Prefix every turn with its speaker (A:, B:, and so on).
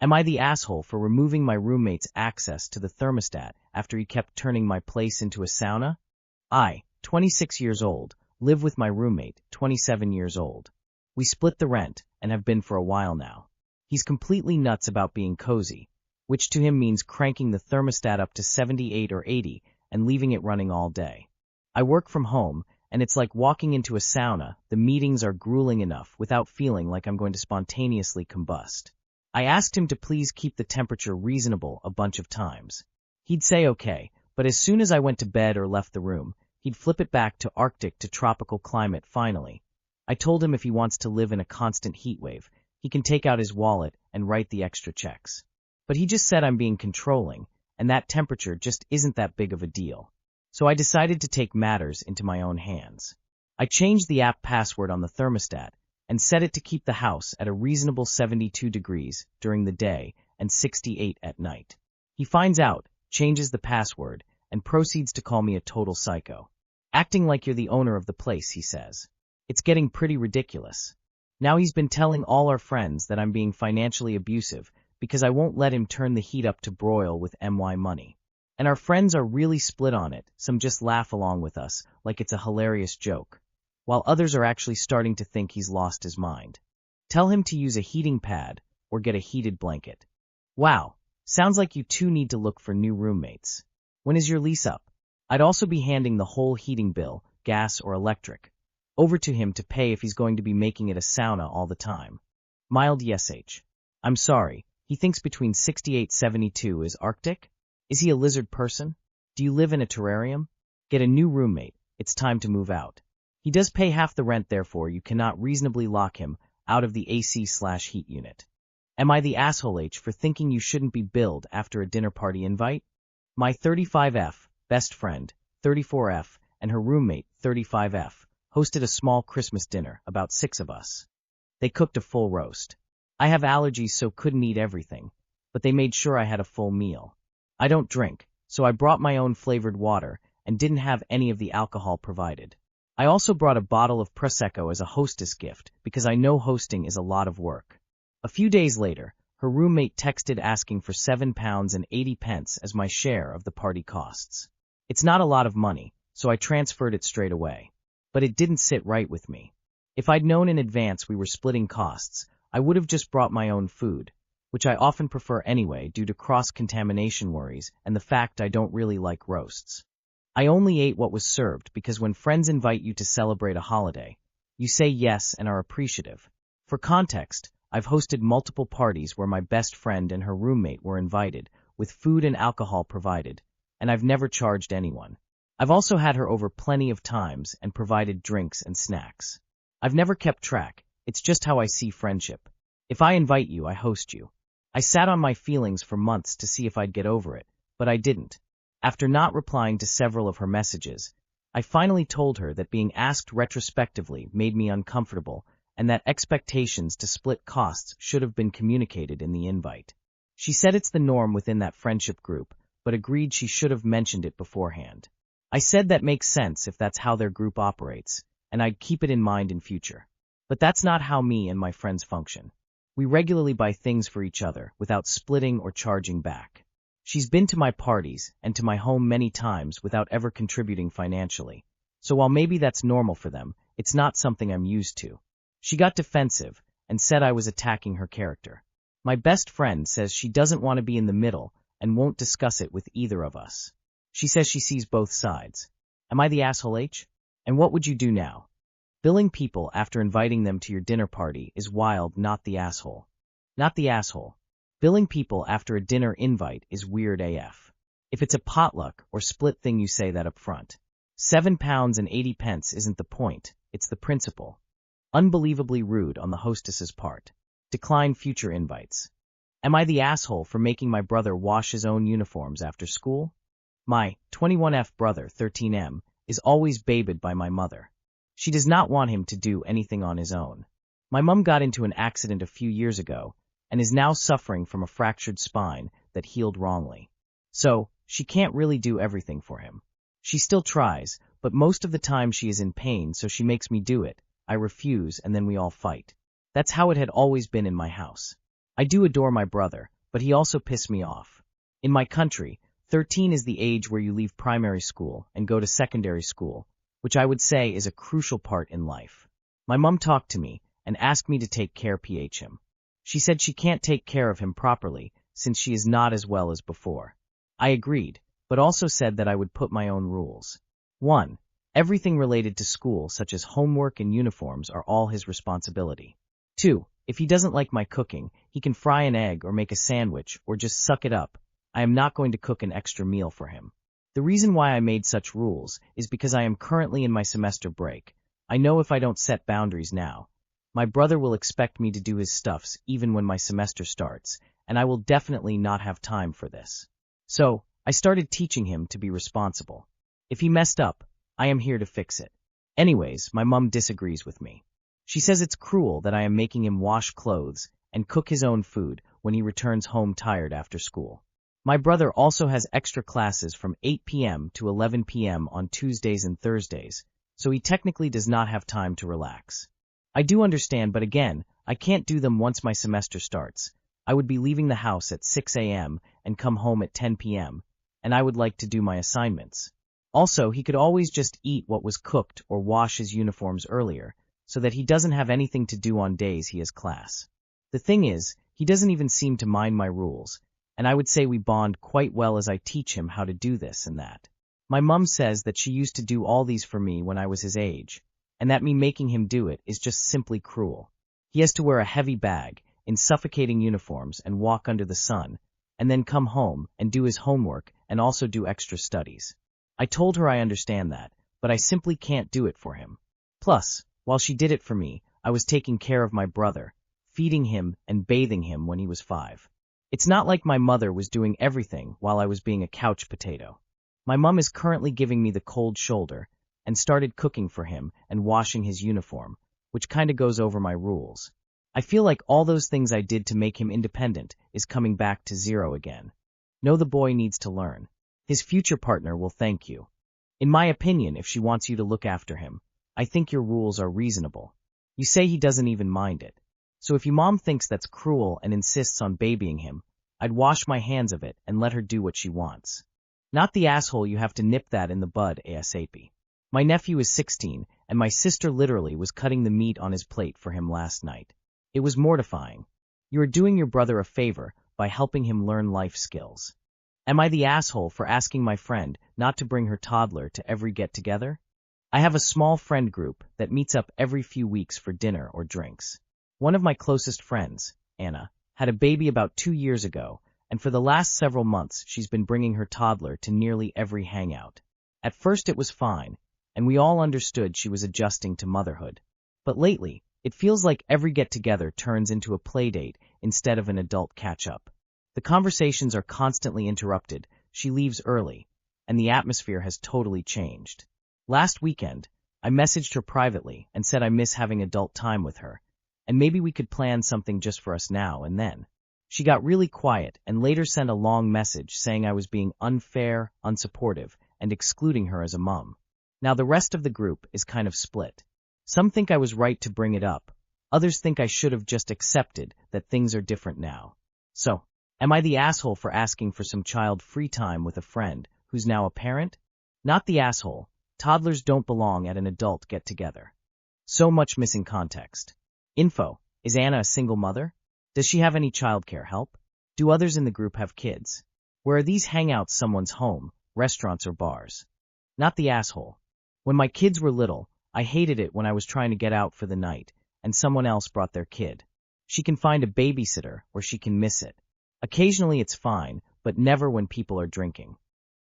A: Am I the asshole for removing my roommate's access to the thermostat after he kept turning my place into a sauna? I, 26 years old, live with my roommate, 27 years old. We split the rent and have been for a while now. He's completely nuts about being cozy, which to him means cranking the thermostat up to 78 or 80 and leaving it running all day. I work from home, and it's like walking into a sauna. The meetings are grueling enough without feeling like I'm going to spontaneously combust. I asked him to please keep the temperature reasonable a bunch of times. He'd say okay, but as soon as I went to bed or left the room, he'd flip it back to Arctic to tropical climate finally. I told him if he wants to live in a constant heat wave, he can take out his wallet and write the extra checks. But he just said I'm being controlling, and that temperature just isn't that big of a deal. So I decided to take matters into my own hands. I changed the app password on the thermostat and set it to keep the house at a reasonable 72 degrees during the day and 68 at night. He finds out, changes the password, and proceeds to call me a total psycho. Acting like you're the owner of the place, he says. It's getting pretty ridiculous. Now he's been telling all our friends that I'm being financially abusive because I won't let him turn the heat up to broil with my money. And our friends are really split on it. Some just laugh along with us like it's a hilarious joke, while others are actually starting to think he's lost his mind. Tell him to use a heating pad or get a heated blanket. Wow, sounds like you two need to look for new roommates. When is your lease up? I'd also be handing the whole heating bill, gas or electric, over to him to pay if he's going to be making it a sauna all the time. Mild yes. I'm sorry, he thinks between 68-72 is Arctic? Is he a lizard person? Do you live in a terrarium? Get a new roommate, it's time to move out. He does pay half the rent, therefore you cannot reasonably lock him out of the AC/heat unit. Am I the asshole for thinking you shouldn't be billed after a dinner party invite? My 35F, best friend, 34F, and her roommate, 35F, hosted a small Christmas dinner, about 6 of us. They cooked a full roast. I have allergies so couldn't eat everything, but they made sure I had a full meal. I don't drink, so I brought my own flavored water and didn't have any of the alcohol provided. I also brought a bottle of Prosecco as a hostess gift because I know hosting is a lot of work. A few days later, her roommate texted asking for £7.80 as my share of the party costs. It's not a lot of money, so I transferred it straight away. But it didn't sit right with me. If I'd known in advance we were splitting costs, I would have just brought my own food, which I often prefer anyway due to cross-contamination worries and the fact I don't really like roasts. I only ate what was served because when friends invite you to celebrate a holiday, you say yes and are appreciative. For context, I've hosted multiple parties where my best friend and her roommate were invited, with food and alcohol provided, and I've never charged anyone. I've also had her over plenty of times and provided drinks and snacks. I've never kept track, it's just how I see friendship. If I invite you, I host you. I sat on my feelings for months to see if I'd get over it, but I didn't. After not replying to several of her messages, I finally told her that being asked retrospectively made me uncomfortable and that expectations to split costs should have been communicated in the invite. She said it's the norm within that friendship group, but agreed she should have mentioned it beforehand. I said that makes sense if that's how their group operates, and I'd keep it in mind in future. But that's not how me and my friends function. We regularly buy things for each other without splitting or charging back. She's been to my parties and to my home many times without ever contributing financially. So while maybe that's normal for them, it's not something I'm used to. She got defensive and said I was attacking her character. My best friend says she doesn't want to be in the middle and won't discuss it with either of us. She says she sees both sides. Am I the asshole? And what would you do now? Billing people after inviting them to your dinner party is wild, not the asshole. Not the asshole. Billing people after a dinner invite is weird AF. If it's a potluck or split thing, you say that up front. £7.80 isn't the point, it's the principle. Unbelievably rude on the hostess's part. Decline future invites. Am I the asshole for making my brother wash his own uniforms after school? My 21F brother, 13M, is always babied by my mother. She does not want him to do anything on his own. My mom got into an accident a few years ago and is now suffering from a fractured spine that healed wrongly. So, she can't really do everything for him. She still tries, but most of the time she is in pain, so she makes me do it. I refuse, and then we all fight. That's how it had always been in my house. I do adore my brother, but he also pissed me off. In my country, 13 is the age where you leave primary school and go to secondary school, which I would say is a crucial part in life. My mom talked to me and asked me to take care of him. She said she can't take care of him properly since she is not as well as before. I agreed, but also said that I would put my own rules. 1. Everything related to school, such as homework and uniforms, are all his responsibility. 2. If he doesn't like my cooking, he can fry an egg or make a sandwich or just suck it up. I am not going to cook an extra meal for him. The reason why I made such rules is because I am currently in my semester break. I know if I don't set boundaries now, my brother will expect me to do his stuffs even when my semester starts, and I will definitely not have time for this. So, I started teaching him to be responsible. If he messed up, I am here to fix it. Anyways, my mom disagrees with me. She says it's cruel that I am making him wash clothes and cook his own food when he returns home tired after school. My brother also has extra classes from 8 p.m. to 11 p.m. on Tuesdays and Thursdays, so he technically does not have time to relax. I do understand, but again, I can't do them once my semester starts. I would be leaving the house at 6 a.m. and come home at 10 p.m., and I would like to do my assignments. Also, he could always just eat what was cooked or wash his uniforms earlier, so that he doesn't have anything to do on days he has class. The thing is, he doesn't even seem to mind my rules, and I would say we bond quite well as I teach him how to do this and that. My mom says that she used to do all these for me when I was his age, and that me making him do it is just simply cruel. He has to wear a heavy bag, in suffocating uniforms, and walk under the sun, and then come home and do his homework and also do extra studies. I told her I understand that, but I simply can't do it for him. Plus, while she did it for me, I was taking care of my brother, feeding him and bathing him when he was 5. It's not like my mother was doing everything while I was being a couch potato. My mom is currently giving me the cold shoulder and started cooking for him and washing his uniform, which kinda goes over my rules. I feel like all those things I did to make him independent is coming back to zero again. No, the boy needs to learn. His future partner will thank you. In my opinion, if she wants you to look after him, I think your rules are reasonable. You say he doesn't even mind it. So if your mom thinks that's cruel and insists on babying him, I'd wash my hands of it and let her do what she wants. Not the asshole you have to nip that in the bud ASAP. My nephew is 16, and my sister literally was cutting the meat on his plate for him last night. It was mortifying. You are doing your brother a favor by helping him learn life skills. Am I the asshole for asking my friend not to bring her toddler to every get-together? I have a small friend group that meets up every few weeks for dinner or drinks. One of my closest friends, Anna, had a baby about 2 years ago, and for the last several months she's been bringing her toddler to nearly every hangout. At first it was fine, and we all understood she was adjusting to motherhood. But lately, it feels like every get-together turns into a playdate instead of an adult catch-up. The conversations are constantly interrupted, she leaves early, and the atmosphere has totally changed. Last weekend, I messaged her privately and said I miss having adult time with her, and maybe we could plan something just for us now and then. She got really quiet and later sent a long message saying I was being unfair, unsupportive, and excluding her as a mom. Now the rest of the group is kind of split. Some think I was right to bring it up. Others think I should have just accepted that things are different now. So, am I the asshole for asking for some child-free time with a friend who's now a parent? Not the asshole. Toddlers don't belong at an adult get-together. So much missing context. Info. Is Anna a single mother? Does she have any childcare help? Do others in the group have kids? Where are these hangouts someone's home, restaurants or bars? Not the asshole. When my kids were little, I hated it when I was trying to get out for the night, and someone else brought their kid. She can find a babysitter or she can miss it. Occasionally it's fine, but never when people are drinking.